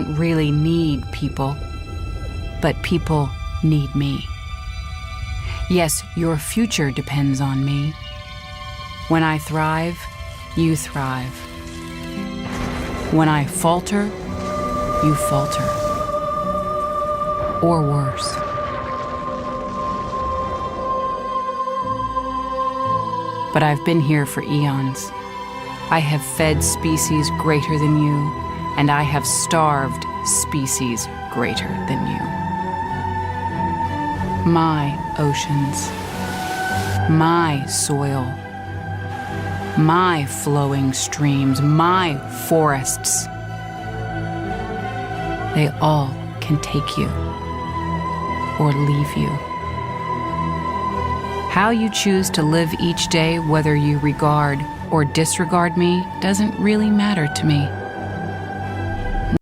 don't really need people, but people need me. Yes, your future depends on me. When I thrive, you thrive. When I falter, you falter. Or worse. But I've been here for eons. I have fed species greater than you, and I have starved species greater than you. My oceans, my soil, my flowing streams, my forests, they all can take you or leave you. How you choose to live each day, whether you regard or disregard me, doesn't really matter to me.